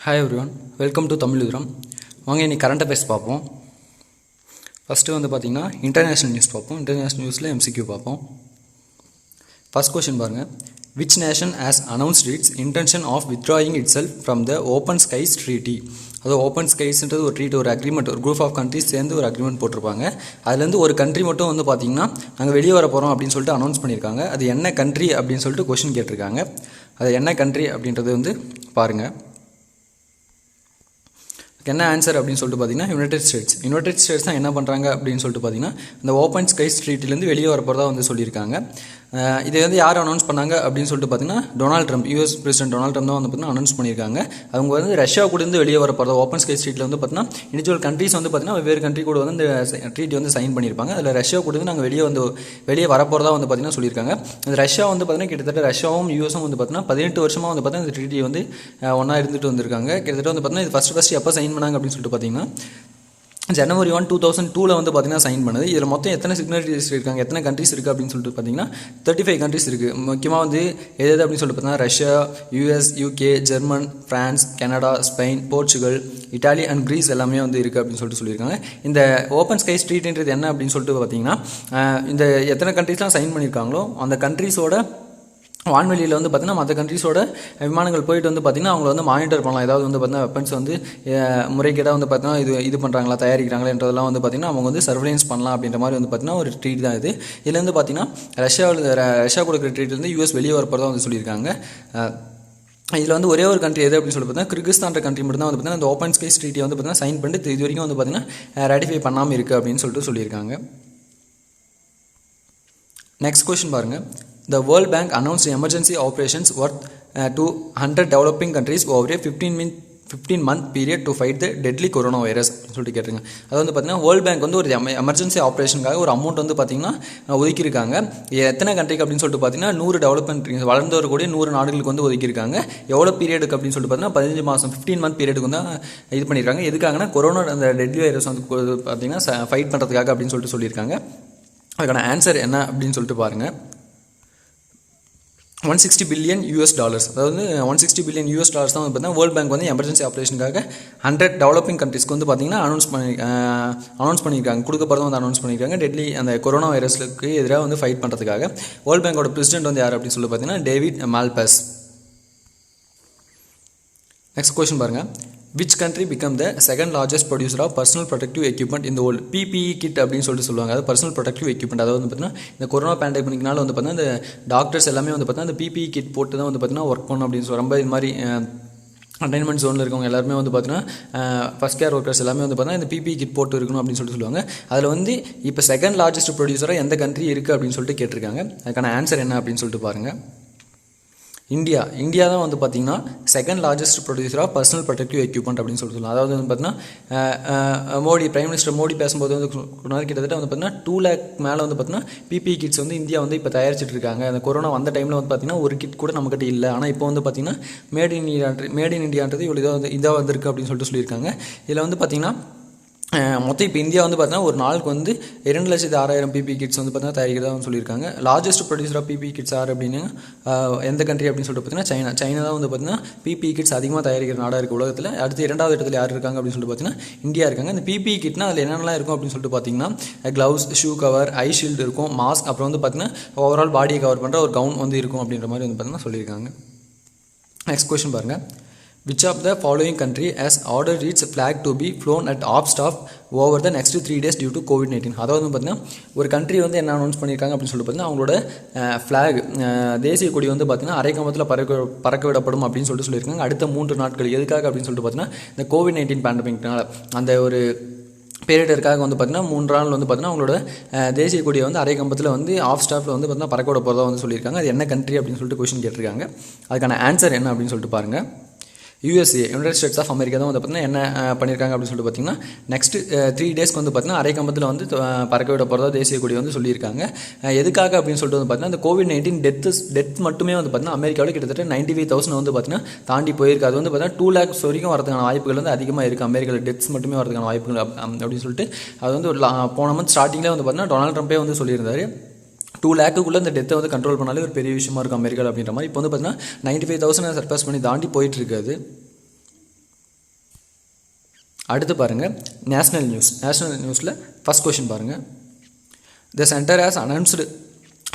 Hi everyone, welcome to Tamil யுதரம். வாங்க இன்னைக்கு கரண்ட் அஃபேர்ஸ் பார்ப்போம். ஃபஸ்ட்டு வந்து பார்த்திங்கன்னா இன்டர்நேஷ்னல் நியூஸ் பார்ப்போம். இன்டர்நேஷ்னல் நியூஸில் எம்சிக்யூ பார்ப்போம். ஃபஸ்ட் கொஷின் பாருங்கள். Which nation has announced its intention of withdrawing itself from the open skies treaty? அது ஓப்பன் ஸ்கைஸ்ன்றது ஒரு ட்ரீட், ஒரு அக்ரிமெண்ட், ஒரு குரூப் ஆஃப் கண்ட்ரிஸ் சேர்ந்து ஒரு அக்ரிமெண்ட் போட்டிருப்பாங்க. அதுலேருந்து ஒரு கண்ட்ரி மட்டும் வந்து பார்த்திங்கன்னா நாங்கள் வெளியே வர போகிறோம் அப்படின்னு சொல்லிட்டு அனௌன்ஸ் பண்ணியிருக்காங்க. அது என்ன கண்ட்ரி அப்படின்னு சொல்லிட்டு கொஷின் கேட்டிருக்காங்க. அது என்ன கண்ட்ரி அப்படின்றது வந்து பாருங்கள். என்ன ஆன்சர் அப்படின்னு சொல்லிட்டு பார்த்தீங்கன்னா யுனைடெட் ஸ்டேட்ஸ் தான் என்ன பண்ணுறாங்க அப்படின்னு சொல்லிட்டு பார்த்தீங்கன்னா இந்த ஓப்பன் ஸ்கைஸ் ட்ரீட்டிலேருந்து வெளியே வர போகிறதா வந்து சொல்லியிருக்காங்க. இதை வந்து யார் அனௌன்ஸ் பண்ணாங்க அப்படின்னு சொல்லிட்டு பார்த்தீங்கன்னா Donald Trump, US president Donald Trump தான் வந்து பார்த்தீங்கன்னா அனௌன்ஸ் பண்ணியிருக்காங்க. அவங்க வந்து ரஷ்யா கூட இருந்து வெளியே வர போகிறதா ஓப்பன் ஸ்கைஸ் ட்ரீட்டில் வந்து பார்த்தீங்கன்னா இண்டிவிஜுவல் கண்ட்ரிஸ் வந்து பார்த்தீங்கன்னா வெவ்வேறு கண்ட்ரி கூட வந்து இந்த ட்ரீட்டி வந்து சைன் பண்ணியிருப்பாங்க. அதில் ரஷ்யா கூட இருந்து நாங்கள் வெளியே வர போகிறதா வந்து பார்த்தீங்கன்னா சொல்லியிருக்காங்க. இந்த ரஷ்யா வந்து பார்த்தீங்கன்னா கிட்டத்தட்ட ரஷ்யாவும் யூஎஸும் வந்து பார்த்தீங்கன்னா 18 வருஷமாக வந்து பார்த்தீங்கன்னா இந்த ட்ரீட்டி வந்து ஒன்றா இருந்துட்டு வந்திருக்காங்க. கிட்டத்தட்ட வந்து பார்த்தீங்கன்னா இது ஃபஸ்ட்டு எப்போ சைன் பண்ணாங்க அப்படின்னு சொல்லிட்டு பார்த்தீங்கன்னா January 1, 2002 வந்து பார்த்தீங்கன்னா சைன் பண்ணுது. இதில் மொத்தம் எத்தனை சிக்னரிட்டிஸ் இருக்காங்க, எத்தனை கண்ட்ரிஸ் இருக்குது அப்படின்னு சொல்லிட்டு பார்த்தீங்கன்னா 35 கண்ட்ரிஸ் இருக்குது. முக்கியமாக வந்து எது அப்படின்னு சொல்லிட்டு பார்த்தீங்கன்னா Russia, US, UK, German, France, Canada, Spain, Portugal, Italy and Greece எல்லாமே வந்து இருக்குது அப்படின்னு சொல்லிட்டு சொல்லியிருக்காங்க. இந்த ஓப்பன் ஸ்கை ஸ்ட்ரீட்ன்றது என்ன அப்படின்னு சொல்லிட்டு பார்த்தீங்கன்னா இந்த எத்தனை கண்ட்ரிஸ்லாம் சைன் பண்ணியிருக்காங்களோ அந்த கண்ட்ரிஸோட வான்வெளியில் வந்து பார்த்திங்கன்னா மற்ற கண்ட்ரிஸோட விமானங்கள் போயிட்டு வந்து பார்த்திங்கன்னா அவங்கள வந்து மானிட்டர் பண்ணலாம். ஏதாவது வந்து பார்த்திங்கன்னா வெப்பன்ஸ் வந்து முறைகேடாக வந்து பார்த்திங்கன்னா இது பண்ணுறாங்களா, தயாரிக்கிறாங்களேன்றதெல்லாம் வந்து பார்த்திங்கன்னா அவங்க வந்து சர்வேலன்ஸ் பண்ணலாம் அப்படின்ற மாதிரி வந்து பார்த்திங்கன்னா ஒரு ட்ரீட் தான் இது. இதில் வந்து பார்த்திங்கன்னா ரஷ்யா கொடுக்குற ட்ரீட்லேருந்து யூஎஸ் வெளியே வரப்போகிறதா வந்து சொல்லியிருக்காங்க. இதில் வந்து ஒரே ஒரு கண்ட்ரி எது அப்படின்னு சொல்லி பார்த்தீங்கன்னா கிர்கிஸ்தான் கண்ட்ரி மட்டும் தான் வந்து பார்த்திங்கன்னா இந்த ஓப்பன் ஸ்கைஸ் ட்ரீட்டியை வந்து பார்த்திங்கன்னா சைன் பண்ணிட்டு இது வரைக்கும் வந்து பார்த்திங்கன்னா ரேட்டிஃபை பண்ணாமல் இருக்குது அப்படின்னு சொல்லிட்டு சொல்லியிருக்காங்க. நெக்ஸ்ட் கொஸ்டின் பாருங்கள். The World Bank announced emergency operations worth to 100 developing countries over a 15-month period to fight the deadly coronavirus சொல்லிட்டு கேட்டிருங்க. அது வந்து பார்த்தீங்கன்னா வேர்ல்டு பேங்க் வந்து ஒரு எமர்ஜென்சி ஆப்ரேஷனுக்காக ஒரு அமௌண்ட் வந்து பார்த்தீங்கன்னா ஒதுக்கியிருக்காங்க. எத்தனை கண்ட்ரிக்கு அப்படின்னு சொல்லிட்டு பார்த்தீங்கன்னா 100 டெவலப்மெண்ட் வளர்ந்து வரக்கூடிய 100 நாடுகளுக்கு வந்து ஒதுக்கியிருக்காங்க. எவ்வளோ பீரியடுக்கு அப்படின்னு சொல்லிட்டு பார்த்தீங்கன்னா 15 மாதம் 15 மந்த் பீரியடுக்கு வந்து இது பண்ணியிருக்காங்க. எதுக்காகனா கொரோனா அந்த டெட்லி வைரஸ் வந்து பார்த்தீங்கன்னா ஃபைட் பண்ணுறதுக்காக அப்படின்னு சொல்லிட்டு சொல்லியிருக்காங்க. அதுக்கான ஆன்சர் என்ன அப்படின்னு சொல்லிட்டு பாருங்கள். $160 billion, அதாவது $160 billion தான் வந்து பார்த்தீங்கன்னா வேர்ல்டு பேங்க் வந்து எமர்ஜென்சி ஆப்ரேஷனுக்காக 100 டெவலப்பிங் கண்ட்ரிஸ்க்கு வந்து பார்த்தீங்கன்னா அனௌன்ஸ் பண்ணியிருக்காங்க. கொடுக்க போகிறத வந்து அனௌன்ஸ் பண்ணியிருக்காங்க. டெட்லி அந்த கொரோனா வைரஸுக்கு எதிராக வந்து ஃபைட் பண்ணுறதுக்காக. வேர்ல்டு பேங்கோட பிரசிடென்ட் வந்து யார் அப்படின்னு சொல்லி பார்த்தீங்கன்னா டேவிட் மால்பஸ். நெக்ஸ்ட் கொஸ்டின் பாருங்கள். Which country become the second largest producer of personal protective equipment in the world? PPE kit அப்படின்னு சொல்லிட்டு சொல்லுவாங்க. அது பர்சனல் ப்ரொடக்டிவ் எக்யூப்மெண்ட். அதாவது வந்து பார்த்தீங்கன்னா இந்த கொரோனா பேண்டமிக்னால வந்து பார்த்தீங்கன்னா இந்த டாக்டர்ஸ் எல்லாமே வந்து பார்த்தீங்கன்னா இந்த PPE கிட் போட்டு தான் வந்து பார்த்தீங்கன்னா ஒர்க் பண்ணணும் அப்படின்னு சொல்லி ரொம்ப இது மாதிரி கண்டெய்ன்மெண்ட் ஜோனில் இருக்கவங்க எல்லாருமே வந்து பார்த்தீங்கன்னா ஃபஸ்ட் கேர் ஒர்க்கர்ஸ் எல்லாமே வந்து பார்த்தீங்கன்னா இந்த PPE கிட் போட்டு இருக்கணும் அப்படின்னு சொல்லிட்டு சொல்லுவாங்க. அதில் வந்து இப்போ செகண்ட் லார்ஜஸ்ட் ப்ரொடியூசராக எந்த கண்ட்ரி இருக்குது அப்படின்னு சொல்லிட்டு கேட்டிருக்காங்க. அதுக்கான ஆன்சர் என்ன அப்படின்னு சொல்லிட்டு பாருங்கள். இந்தியா தான் வந்து பார்த்திங்கன்னா second largest producer of personal protective equipment அப்படின்னு சொல்லிட்டு சொல்லலாம். அதாவது வந்து பார்த்தீங்கன்னா பிரைம் மினிஸ்டர் மோடி பேசும்போது வந்து கிட்டத்தட்ட வந்து பார்த்தீங்கன்னா 2 lakh மேலே வந்து பார்த்தீங்கன்னா PPE கிட்ஸ் வந்து இந்தியா வந்து இப்போ தயாரிச்சிட்டு இருக்காங்க. அந்த கொரோனா வந்த டைமில் வந்து பார்த்தீங்கன்னா ஒரு கிட் கூட நம்மகிட்ட இல்லை. ஆனால் இப்போ வந்து பார்த்தீங்கன்னா மேட் இன் இந்தியான்றது இவ்வளோ இதாக வந்திருக்கு அப்படின்னு சொல்லிட்டு சொல்லியிருக்காங்க. இதில் வந்து பார்த்தீங்கன்னா மொத்தம் இப்போ இந்தியா வந்து பார்த்தீங்கன்னா ஒரு நாளுக்கு வந்து 2,06,000 PPE கிட்ஸ் வந்து பார்த்தீங்கன்னா தயாரிக்கிறதா சொல்லியிருக்காங்க. Largest producer of PPE kits யார் அப்படின்னு எந்த கண்ட்ரி அப்படின்னு சொல்லிட்டு பார்த்தீங்கன்னா சைனா தான் வந்து பார்த்தீங்கன்னா PPE கிட்ஸ் அதிகமாக தயாரிக்கிற நாடாக இருக்குது உலகத்தில். அடுத்து 2வது இடத்துல யார் இருக்காங்க அப்படின்னு சொல்லிட்டு பார்த்தீங்கன்னா இந்தியா இருக்காங்க. இந்த PPE கிட்னா அதில் என்னென்னலாம் இருக்கும் அப்படின்னு சொல்லிட்டு பார்த்தீங்கன்னா க்ளவுஸ், ஷூ கவர், ஐ ஷீல்டு இருக்கும், மாஸ்க், அப்புறம் வந்து பார்த்தீங்கன்னா ஓவரால் பாடியை கவர் பண்ணுற ஒரு கவுன் வந்து இருக்கும் அப்படின்ற மாதிரி வந்து பார்த்தீங்கன்னா சொல்லியிருக்காங்க. நெக்ஸ்ட் கொஸ்டின் பாருங்கள். Which of the following country has ordered its flag to be flown at off staff over the next 3 days due to COVID-19? அதாவது பார்த்தீங்கன்னா ஒரு கண்ட்ரி வந்து என்ன அனௌன்ஸ் பண்ணியிருக்காங்க அப்படின்னு சொல்லிட்டு பார்த்தீங்கன்னா அவங்களோட ஃப்ளாக் தேசிய கொடி வந்து பார்த்தீங்கன்னா அரைக்கம்பத்தில் பறக்க விடப்படும் அப்படின்னு சொல்லிட்டு சொல்லியிருக்காங்க அடுத்த 3 நாட்கள். எதுக்காக அப்படின்னு சொல்லிட்டு பார்த்தீங்கன்னா இந்த COVID-19 பேண்டமிக்னால அந்த ஒரு பீரியடுக்காக வந்து பார்த்தீங்கன்னா 3 நாள் வந்து பார்த்தீங்கன்னா அவங்களோட தேசிய கொடியை வந்து அரை கம்பத்தில் வந்து ஆஃப் ஸ்டாஃபில் வந்து பார்த்தீங்கன்னா பறக்க விட போகிறதா வந்து சொல்லியிருக்காங்க. அது என்ன கண்ட்ரி அப்படின்னு சொல்லிட்டு கொஸ்டின் கேட்டிருக்காங்க. அதுக்கான ஆன்சர் என்ன அப்படின்னு சொல்லிட்டு பாருங்கள். USA, United States of America தான் வந்து பார்த்தீங்கன்னா என்ன பண்ணியிருக்காங்க அப்படின்னு சொல்லிட்டு பார்த்தீங்கன்னா நெக்ஸ்ட் 3 டேஸ்க்கு வந்து பார்த்தீங்கன்னா அரை கம்பத்தில் வந்து பறக்க விட போகிறதா தேசிய கொடி வந்து சொல்லியிருக்காங்க. எதுக்காக அப்படின்னு சொல்லிட்டு வந்து பார்த்தீங்கன்னா இந்த COVID-19 டெத் மட்டுமே வந்து பார்த்தீங்கன்னா அமெரிக்காவில் கிட்டத்தட்ட 95,000 வந்து பார்த்தீங்கன்னா தாண்டி போயிருக்கு. அது வந்து பார்த்தீங்கன்னா 2 lakhs வரைக்கும் வரதுக்கான வாய்ப்புகள் வந்து அதிகமாக இருக்குது. அமெரிக்காவில் டெத்ஸ் மட்டுமே வரதுக்கான வாய்ப்புகள் அப்படின்னு சொல்லிட்டு அது வந்து போன மந்த் ஸ்டார்டிங்கில் வந்து பார்த்தீங்கன்னா டொனால்ட் ட்ரம்பே வந்து சொல்லியிருந்தார் 2 lakhக்குள்ளே இந்த டெத்தை வந்து கண்ட்ரோல் பண்ணாலே ஒரு பெரிய விஷயமா இருக்கும் அமெரிக்காவில் அப்படின்ற மாதிரி. இப்போ வந்து பார்த்தீங்கன்னா 95,000 சர்பாஸ் பண்ணி தாண்டி போயிட்டுருக்காது. அடுத்து பாருங்கள் நேஷ்னல் நியூஸில் ஃபஸ்ட் கொஷின் பாருங்கள். The center has announced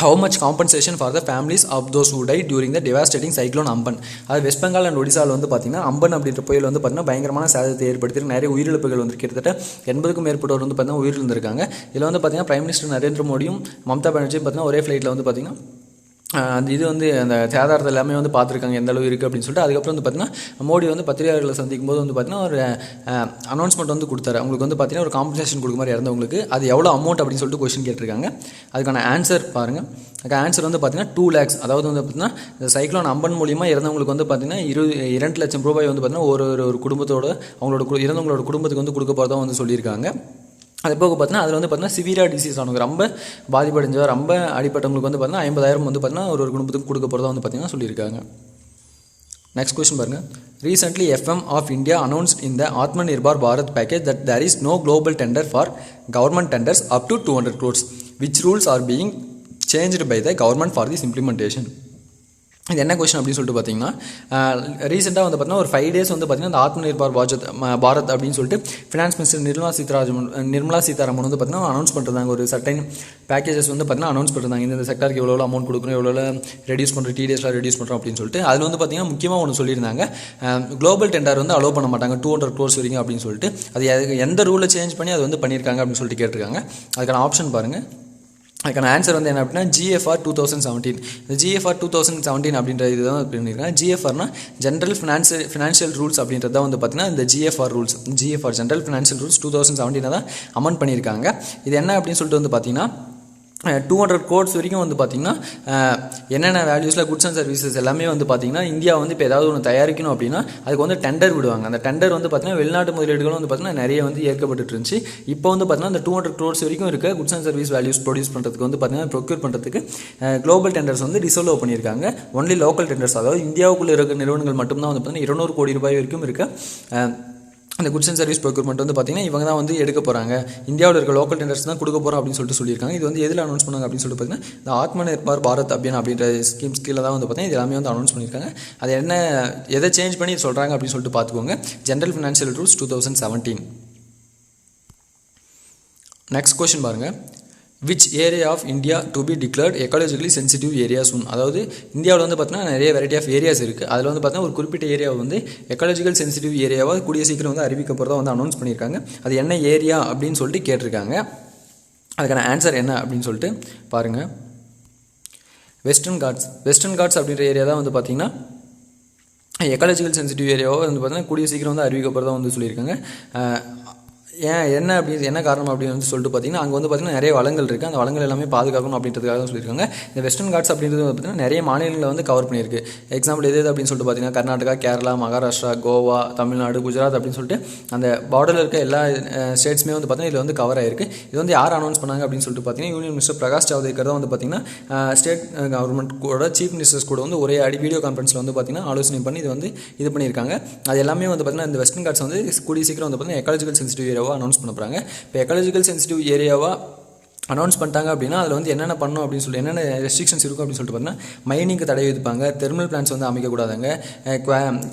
how much compensation for the families of those who died during the devastating cyclone Amphan. அது வெஸ்ட் பெங்கால் அண்ட் ஒடிசாவில் வந்து பார்த்திங்கன்னா அம்பன் அப்படின்ற புயல் வந்து பார்த்திங்கன்னா பயங்கரமான சேதத்தை ஏற்படுத்தி நிறைய உயிரிழப்புகள் வந்து கிட்டத்தட்ட 80க்கும் மேற்பட்டவர் வந்து பார்த்திங்கன்னா உயிரிழந்திருக்காங்க. இதில் வந்து பார்த்திங்கன்னா பிரைம் மினிஸ்டர் நரேந்திர மோடியும் மம்தா பானர்ஜியும் பார்த்திங்கன்னா ஒரே ஃப்ளைட்டில் வந்து பார்த்திங்கன்னா அந்த இது வந்து அந்த சேதாரத்தை எல்லாமே வந்து பார்த்துருக்காங்க எந்த அளவு இருக்குது அப்படின்னு சொல்லிட்டு. அதுக்கப்புறம் வந்து பார்த்திங்கன்னா மோடி வந்து பத்திரிகையாளர்களை சந்திக்கும் போது வந்து பார்த்திங்கன்னா ஒரு அனௌன்ஸ்மெண்ட் வந்து கொடுத்தாரு. அவங்களுக்கு வந்து பார்த்திங்கன்னா ஒரு காம்பன்சேஷன் கொடுக்க மாதிரி இறந்தவங்களுக்கு அது எவ்வளோ அமௌண்ட் அப்படின்னு சொல்லிட்டு கொஸ்டின் கேட்டிருக்காங்க. அதுக்கான ஆன்சர் பாருங்கள். அதுக்கு ஆன்சர் வந்து பார்த்திங்கன்னா 2 lakhs. அதாவது வந்து பார்த்திங்கன்னா இந்த சைக்ளோன் அம்பன் மூலியமாக இறந்தவங்களுக்கு வந்து பார்த்திங்கன்னா 2 லட்சம் ரூபாய் வந்து பார்த்திங்கன்னா ஒரு குடும்பத்தோட அவங்களோட இறந்தவங்களோட குடும்பத்துக்கு வந்து கொடுக்க போகிறதா வந்து சொல்லியிருக்காங்க. அது போக பார்த்தீங்கன்னா அதில் வந்து பார்த்தீங்கன்னா சிவியராக டிசீஸ் ஆனவங்க ரொம்ப பாதிப்படைஞ்சவர் ரொம்ப அடிப்பட்டவங்களுக்கு வந்து பார்த்தீங்கன்னா 50,000 வந்து பார்த்தீங்கன்னா ஒரு குடும்பத்துக்கு கொடுக்க போகிறதா வந்து பார்த்தீங்கன்னா சொல்லியிருக்காங்க. நெக்ஸ்ட் கொஸ்டின் பாருங்கள். Recently FM of India announced in the Atmanirbhar Bharat package that there is no global tender for government tenders up to 200 crores. Which rules are being changed by the government for this implementation. இது என்ன question அப்படின்னு சொல்லிட்டு பார்த்தீங்கன்னா ரீசெண்டாக வந்து பார்த்தீங்கன்னா ஒரு 5 days வந்து பார்த்தீங்கன்னா இந்த ஆத்மநிர்பார் பாரத் அப்படின்னு சொல்லிட்டு ஃபினான்ஸ் மினிஸ்டர் நிர்மலா சீதாராமன் வந்து பார்த்தீங்கன்னா அனௌன்ஸ் பண்ணுறாங்க. ஒரு சர்டைன் பேக்கேஜஸ் வந்து பார்த்தீங்கன்னா அனௌன்ஸ் பண்ணுறாங்க. இந்த செக்டருக்கு எவ்வளோ அமௌண்ட் கொடுக்கணும், எவ்வளோ ரெடியூஸ் பண்ணுறோம், TDSலாம் ரெடியூஸ் பண்ணுறோம் அப்படின்னு சொல்லிட்டு. அதில் வந்து பார்த்தீங்கன்னா முக்கியமாக ஒன்று சொல்லியிருந்தாங்க, குளோபல் டெண்டர் வந்து அலோவ் பண்ண மாட்டாங்க 200 crores வரைக்கும் அப்படின்னு சொல்லிட்டு. அது எந்த ரூலை சேஞ்ச் பண்ணி அது வந்து பண்ணியிருக்காங்க அப்படின்னு சொல்லிட்டு கேட்டிருக்காங்க. அதுக்கான ஆப்ஷன் பாருங்கள். அதுக்கான ஆன்சர் வந்து என்ன அப்படின்னா GFR 2017. இந்த GFR 2017 அப்படின்ற இதுதான் பண்ணியிருக்காங்க. GFRனா ஜென்ரல் ஃபினான்ஷியல் ரூல்ஸ் அப்படின்றத வந்து பார்த்தீங்கன்னா இந்த GFR ஜென்ரல் ஃபினான்ஷியல் ரூல்ஸ் 2017 தான் அமெண்ட் பண்ணியிருக்காங்க. இது என்ன அப்படின்னு சொல்லிட்டு வந்து பார்த்தீங்கன்னா 200 crores வரைக்கும் வந்து பார்த்திங்கன்னா என்னென்ன வேல்யூஸில் குட்ஸ் அண்ட் சர்வீசஸ் எல்லாமே வந்து பார்த்திங்கன்னா இந்தியா வந்து இப்போ ஏதாவது ஒன்று தயாரிக்கணும் அப்படின்னா அதுக்கு வந்து டெண்டர் விடுவாங்க. அந்த டெண்டர் வந்து பார்த்திங்கன்னா வெளிநாட்டு முதலீடுகளும் வந்து பார்த்திங்கன்னா நிறைய வந்து ஏற்கப்பட்டு இருந்துச்சு. இப்போ வந்து பார்த்திங்கன்னா அந்த 200 crores வரைக்கும் இருக்க goods and service values produce பண்ணுறதுக்கு வந்து பார்த்திங்கன்னா ப்ரொக்யூர் பண்ணுறதுக்கு குளோபல் டெண்டர்ஸ் வந்து டிசோலோ பண்ணியிருக்காங்க. ஒன்லி லோக்கல் டெண்டர்ஸ், அதாவது இந்தியாவுக்குள்ளே இருக்க நிறுவனங்கள் மட்டும்தான் வந்து பார்த்திங்கன்னா 200 கோடி ரூபாய் வரைக்கும் இருக்க அந்த குட்ஸ் அண்ட் சர்வீஸ் ப்ரொக்யூர்மெண்ட் வந்து பார்த்திங்கன்னா இவங்க தான் வந்து எடுக்க போகிறாங்க. இந்தியாவில் இருக்க லோக்கல் டெண்டர்ஸ் தான் கொடுக்க போகிறோம் அப்படின்னு சொல்லியிருக்காங்க. இது வந்து எதில் அனௌன்ஸ் பண்ணாங்க அப்படின்னு சொல்லிட்டு பார்த்தீங்கன்னா இந்த ஆத்மநிர்பார் பாரத் அபியான் அப்படின்ற ஸ்கீம்ஸ் கீழே தான் வந்து பார்த்தீங்கன்னா இது எல்லாமே வந்து அனௌன்ஸ் பண்ணியிருக்காங்க. அது என்ன எதை சேஞ்ச் பண்ணி சொல்கிறாங்க அப்படின்னு சொல்லிட்டு பார்த்துக்கோங்க. General financial rules 2017. Next question பாருங்கள். Which area of India to be declared ecologically sensitive area soon. அதாவது இந்தியாவில் வந்து பார்த்தீங்கன்னா நிறைய வெரைட்டி ஆஃப் ஏரியாஸ் இருக்குது. அதில் வந்து பார்த்தீங்கன்னா ஒரு குறிப்பிட்ட ஏரியாவை வந்து எக்காலஜிக்கல் சென்சிட்டிவ் ஏரியாவாக கூடிய சீக்கிரம் வந்து அறிவிக்க போகிறதா வந்து அனௌன்ஸ் பண்ணியிருக்காங்க. அது என்ன ஏரியா அப்படின்னு சொல்லிட்டு கேட்டிருக்காங்க. அதுக்கான ஆன்சர் என்ன அப்படின்னு சொல்லிட்டு பாருங்கள். வெஸ்டர்ன் காட்ஸ் அப்படின்ற ஏரியா தான் வந்து பார்த்திங்கன்னா எக்காலஜிக்கல் சென்சிட்டிவ் ஏரியாவாக வந்து பார்த்தீங்கன்னா கூடிய சீக்கிரம் வந்து அறிவிக்க போகிறதா வந்து சொல்லியிருக்காங்க. என்ன காரணம் அப்படின்னு வந்து சொல்லிட்டு பார்த்தீங்கன்னா அங்கே வந்து பார்த்திங்கன்னா நிறைய வளங்கள் இருக்குது. அந்த வளங்கள் எல்லாமே பாதுகாக்கணும் அப்படின்றதுக்காக தான் சொல்லியிருக்காங்க. இந்த வெஸ்டர்ன் காட்ஸ் அப்படின்றது வந்து பார்த்திங்கன்னா நிறைய மாநிலங்களை வந்து கவர் பண்ணியிருக்கு. எக்ஸாம்பிள் எது அப்படின்னு சொல்லிட்டு பார்த்தீங்கன்னா கர்நாடகா, கேரளா, மகாராஷ்டிரா, கோவா, தமிழ்நாடு, குஜராத் அப்படின்னு சொல்லிட்டு அந்த பார்டரில் இருக்க எல்லா ஸ்டேட்ஸுமே வந்து பார்த்திங்கன்னா இதில் வந்து கவர் ஆகிருக்கு. இது வந்து யார் அனௌன்ஸ் பண்ணாங்க அப்படின்னு சொல்லிட்டு பார்த்தீங்கன்னா யூனியன் மினிஸ்டர் பிரகாஷ் ஜவடேகர் தான் வந்து பார்த்திங்கன்னா ஸ்டேட் கவர்மெண்ட் கூட சீஃப் மினிஸ்டர்ஸ் கூட வந்து ஒரே வீடியோ கான்ஃபரன்ஸில் வந்து பார்த்திங்கன்னா ஆலோசனை பண்ணி இது பண்ணியிருக்காங்க. அது எல்லாமே வந்து பார்த்திங்கன்னா இந்த வெஸ்டர்ன் காட்ஸ் வந்து கூடிய சீக்கிரம் வந்து பார்த்திங்கன்னா எக்காலஜிக்கல் சென்சிட்டிவ் ஏரியாவாக அனௌன்ஸ் பண்ண போகிறாங்க. இப்போ எக்காலஜிக்கல் சென்சிட்டிவ் ஏரியாவாக அனௌன்ஸ் பண்ணிட்டாங்க அப்படின்னா அதில் வந்து என்னென்ன பண்ணணும் அப்படின்னு சொல்லி என்னென்ன ரெஸ்ட்ரிக்ஷன்ஸ் இருக்கும் அப்படின்னு சொல்லிட்டு பார்த்தீங்கன்னா மைனிங்க்கு தடை விதிப்பாங்க. தெர்மல் பிளான்ஸ் வந்து அமைக்கக்கூடாதுங்க.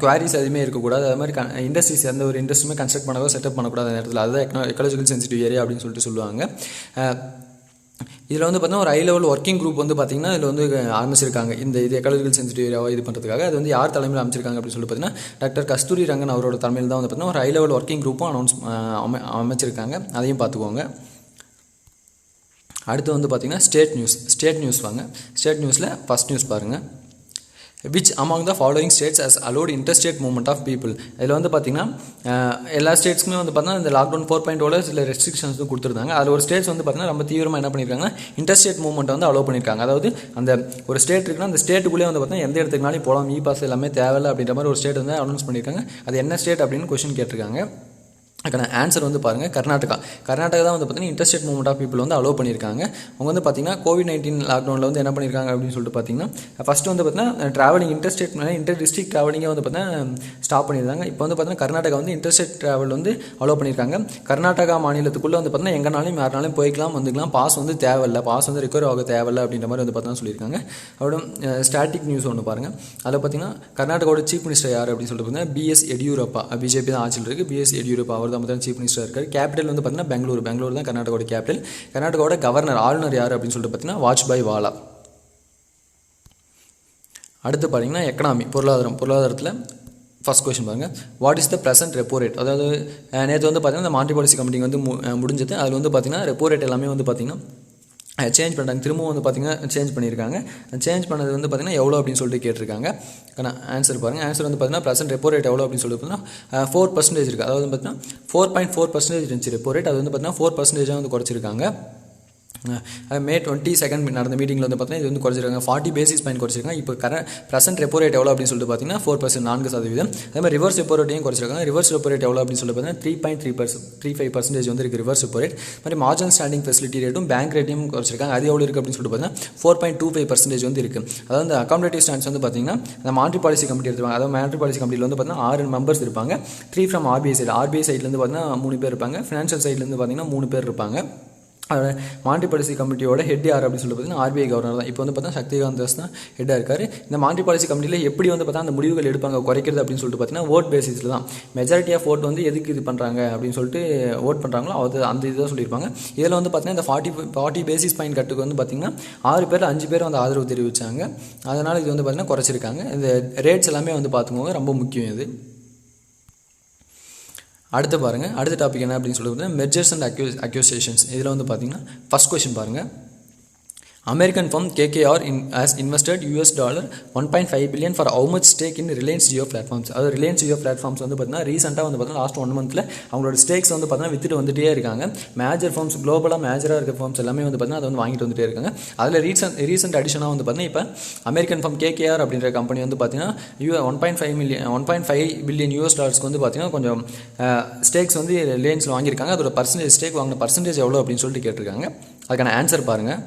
குவாரிஸ் எதுவுமே இருக்கக்கூடாது. அது மாதிரி இண்டஸ்ட்ரீஸ் எந்த ஒரு இண்டஸ்ட்ரியுமே கன்ஸ்ட்ரக்ட் பண்ணவோ செட்டப் பண்ணக்கூடாத நேரத்தில் அதுதான் எக்காலஜிக்கல் சென்சிட்டிவ் ஏரியா அப்படின்னு சொல்லுவாங்க. இதில் வந்து பார்த்தீங்கன்னா ஒரு ஹை லெவல் ஒர்க்கிங் குரூப் வந்து பார்த்திங்கன்னா இதில் வந்து ஆரம்பிச்சிருக்காங்க. இது எக்காலஜிக்கல் சென்சிட்டிவ் ஏரியாவாக இது பண்ணுறதுக்காக. அது வந்து யார் தலைமையில் அமைச்சிருக்காங்க அப்படின்னு சொல்லி பார்த்தீங்கன்னா டாக்டர் கஸ்தூரி ரங்கன் அவரோட தலைமையில் தான் வந்து பார்த்தீங்கன்னா ஒரு ஹை லெவல் ஒர்க்கிங் குரூப்பும் அமைச்சிருக்காங்க. அதையும் பார்த்துக்கோங்க. அடுத்து வந்து பார்த்திங்கன்னா ஸ்டேட் நியூஸ் வாங்க. ஸ்டேட் நியூஸில் ஃபஸ்ட் நியூஸ் பாருங்கள். which among the following states has allowed interstate movement of people. இதில் வந்து பார்த்திங்கன்னா எல்லா ஸ்டேட்ஸ்க்குமே வந்து பார்த்தீங்கன்னா இந்த லாக்டவுன் 4.0 சில ரெஸ்ட்ரிக்ஷன்ஸ் கொடுத்துருந்தாங்க. அதில் ஒரு ஸ்டேட்ஸ் வந்து பார்த்தீங்கன்னா ரொம்ப தீவிரமாக என்ன பண்ணியிருக்காங்கன்னா இன்டர்ஸ்டேட் மூவ்மெண்ட் வந்து அலோவ் பண்ணியிருக்காங்க. அதாவது அந்த ஒரு ஸ்டேட் இருக்குன்னா அந்த ஸ்டேட்டுக்குள்ளே வந்து பார்த்தீங்கன்னா எந்த இடத்துக்குனாலும் போகலாம், பாஸ் எல்லாமே தேவையில்லை அப்படின்ற மாதிரி ஒரு ஸ்டேட் வந்து அனௌன்ஸ் பண்ணியிருக்காங்க. அது என்ன ஸ்டேட் அப்படின்னு கொஸ்டின் கேட்டிருக்காங்க. அதுக்கான ஆன்சர் வந்து பாருங்கள் கர்நாடகா தான் வந்து பார்த்தீங்கன்னா இன்டர்ஸ்டேட் மூவ்மெண்ட் ஆஃப் பீப்புள் வந்து அலோவ் பண்ணியிருக்காங்க. அவங்க வந்து பார்த்தீங்கன்னா COVID-19 லாக்டவுனில் வந்து என்ன பண்ணியிருக்காங்க அப்படின்னு சொல்லிட்டு பார்த்தீங்கன்னா ஃபஸ்ட்டு வந்து பார்த்தீங்கன்னா ட்ராவலிங் இன்டர் டிஸ்ட்ரிக்ட் ட்ராவலிங்கே வந்து பார்த்தீங்கன்னா ஸ்டாப் பண்ணியிருந்தாங்க. இப்போ வந்து பார்த்தீங்கன்னா கர்நாடகா வந்து இன்டர்ஸ்டேட் ட்ராவல் வந்து அலோவ் பண்ணியிருக்காங்க. கர்நாடகா மாநிலத்துக்குள்ளே வந்து பார்த்தீங்கன்னா எங்கேனாலும் யாருனாலும் போய்க்கலாம் வந்துக்கலாம், பாஸ் வந்து தேவையில்லை, பாஸ் வந்து ரிக்கவர் ஆக தேவையில்லை அப்படின்ற மாதிரி வந்து பார்த்தீங்கன்னா சொல்லியிருக்காங்க. அவரோட ஸ்டாட்டிக் நியூஸ் ஒன்று பாருங்கள். அதில் பார்த்தீங்கன்னா கர்நாடகாவோட சீஃப் மினிஸ்டர் யார் அப்படின்னு சொல்லிட்டு பார்த்தீங்கன்னா BS எடியூரப்பா. பிஜேபி தான் ஆட்சியில் இருக்குது. BS எடியூரப்பா அவர் தான் பார்த்தீங்கன்னா சீஃப் மினிஸ்டர் இருக்கார். கேபிட்டல் வந்து பார்த்தீங்கன்னா பெங்களூர் தான் கர்நாடகாவோட கேபிட்டல். கர்நாடகாவோட கவர்னர் ஆளுநர் யார் அப்படின்னு சொல்லிட்டு பார்த்தீங்கன்னா வாஜ்பாய் வாலா. அடுத்து பார்த்தீங்கன்னா எக்கனாமி பொருளாதாரத்தில் ஃபஸ்ட் கொஸ்டின் பாருங்கள். What is the present repo rate? அதாவது நேற்று வந்து பார்த்தீங்கன்னா இந்த மானிட்டரி பாலிசி கமிட்டி வந்து முடிஞ்சது. அதில் வந்து பார்த்தீங்கன்னா ரெப்போ ரேட் எல்லாமே வந்து பார்த்தீங்கன்னா சேஞ்ச் பண்ணுறாங்க. திரும்பவும் வந்து பார்த்திங்கன்னா சேஞ்ச் பண்ணியிருக்காங்க. சேஞ்ச் பண்ணது வந்து பார்த்திங்கன்னா எவ்வளோ அப்படின்னு சொல்லிட்டு கேட்டிருக்காங்க. ஆன்சர் பாருங்கள். ஆன்சர் வந்து பார்த்திங்கன்னா ப்ரெசென்ட் ரெப்போ ரேட் எவ்வளோ அப்படின்னு சொல்லிட்டு பார்த்தீங்கன்னா 4% இருக்குது. அதாவது வந்து பார்த்திங்கன்னா 4.4% இருந்துச்சு ரெப்போ ரேட். அது வந்து பார்த்திங்கன்னா 4% வந்து குறைச்சிருக்காங்க. May 22 நடந்த மீட்டிங்கில் வந்து பார்த்தீங்கன்னா இது வந்து குறைச்சிருக்காங்க. 40 பேசிஸ் பாயிண்ட் குறைச்சிருக்காங்க. இப்போ ப்ரெசென்ட் ரெப்போ ரேட் எவ்வளோ அப்படின்னு சொல்லிட்டு பார்த்தீங்கன்னா 4%, 4%. அதே மாதிரி ரிவர்ஸ் ரெப்போ ரேட்டையும் குறைச்சிருக்காங்க. ரிவர்ஸ் ரெப்போ ரேட் எவ்வளோ அப்படின்னு சொல்லிட்டு பார்த்தீங்கன்னா 3.35% வந்து இருக்குது ரிவர்ஸ் ரெப்போ ரேட். மாதிரி மார்ஜினல் ஸ்டாண்டிங் ஃபெசிலிட்டி ரேட்டும் பேங்க் ரேட்டையும் குறைச்சிருக்காங்க. அது எவ்வளோ இருக்குது அப்படின்னு சொல்லிட்டு பார்த்தீங்கன்னா 4.25% வந்து இருக்குது. அதாவது இந்த அக்காமடேட்டிவ் ஸ்டாண்ட்ஸ் வந்து பார்த்தீங்கன்னா இந்த மானிட்டரி பாலிசி கமிட்டி எடுத்துவாங்க. அதாவது மானிட்டரி பாலிசி கமிட்டியில் வந்து பார்த்தீங்கன்னா 6 மெம்பர்ஸ் இருப்பாங்க. 3 ஃப்ரம் RBI சைடு. RBI சைட்லேருந்து பார்த்தீங்கன்னா 3 பேர் இருப்பாங்க. ஃபினான்ஷியல் சைட்லேருந்து பார்த்தீங்கன்னா 3 பேர் இருப்பாங்க. அதோட மானிட்டரி பாலிசி கமிட்டியோட ஹெட் யார் அப்படின்னு சொல்லி பார்த்தீங்கன்னா RBI கவர்னர் தான். இப்போ வந்து பார்த்தீங்கன்னா சக்திகாந்த் தாஸ் தான் ஹெட்டாக இருக்கார். இந்த மானிட்டரி பாலிசி கமிட்டியில் எப்படி வந்து பார்த்தா அந்த முடிவுகள் எடுப்பாங்க குறைக்கிறது அப்படின்னு சொல்லிட்டு பார்த்தீங்கன்னா ஓட் பேசிஸில் தான். மெஜாரிட்டி ஆஃப் ஓட் வந்து எதுக்கு இது பண்ணுறாங்க அப்படின்னு சொல்லிட்டு ஓட் பண்ணுறாங்களோ அது அந்த இதுதான் சொல்லியிருப்பாங்க. இதில் வந்து பார்த்தீங்கன்னா இந்த 40 பேசிஸ் பாயிண்ட் கட்டுக்கு வந்து பார்த்தீங்கன்னா 6 பேர் 5 பேர் வந்து ஆதரவு தெரிவித்தாங்க. அதனால் இது வந்து பார்த்தீங்கன்னா குறைச்சிருக்காங்க. இந்த ரேட்ஸ் எல்லாமே வந்து பார்த்துக்கோங்க, ரொம்ப முக்கியம் இது. அடுத்து பாருங்கள். அடுத்த டாபிக் என்ன அப்படின்னு சொல்லிட்டு மெர்ஜர்ஸ் அண்ட் அக்யூசேஷன்ஸ். இதில் வந்து பார்த்தீங்கன்னா ஃபஸ்ட் கொஸ்டின் பாருங்கள். American firm KKR has invested $1.5 billion for how much stake in Reliance Jio Platforms? அதாவது ரிலையன்ஸ் ஜியோ பிளாட்ஃபார்ம்ஸ் வந்து பார்த்தீங்கன்னா ரீசெண்டாக வந்து பார்த்தீங்கன்னா லாஸ்ட் 1 மந்த்தில் அவங்களோட ஸ்டேக்ஸ் வந்து பார்த்தீங்கன்னா வித்துட்டு வந்துட்டே இருக்காங்க. மேஜர் ஃபார்ம்ஸ், குளோபலாக மேஜராக இருக்க ஃபார்ம்ஸ் எல்லாமே வந்து பார்த்தீங்கன்னா அதை வந்து வாங்கிட்டு வந்துட்டே இருக்காங்க. அதில் ரீசெண்ட் அடிஷனாக வந்து பார்த்தீங்கன்னா இப்போ அமெரிக்கன் ஃபர்ம் KKR அப்படின்ற கம்பெனி வந்து பார்த்தீங்கன்னா $1.5 பில்லியன் வந்து பார்த்தீங்கன்னா கொஞ்சம் ஸ்டேக்ஸ் வந்து ரிலையன்ஸில் வாங்கியிருக்காங்க. அதோட ஸ்டேக் வாங்கின பர்சன்டேஜ் எவ்வளோ அப்படின்னு சொல்லிட்டு கேட்டிருக்காங்க. அதுக்கான ஆன்சர் பாருங்கள்.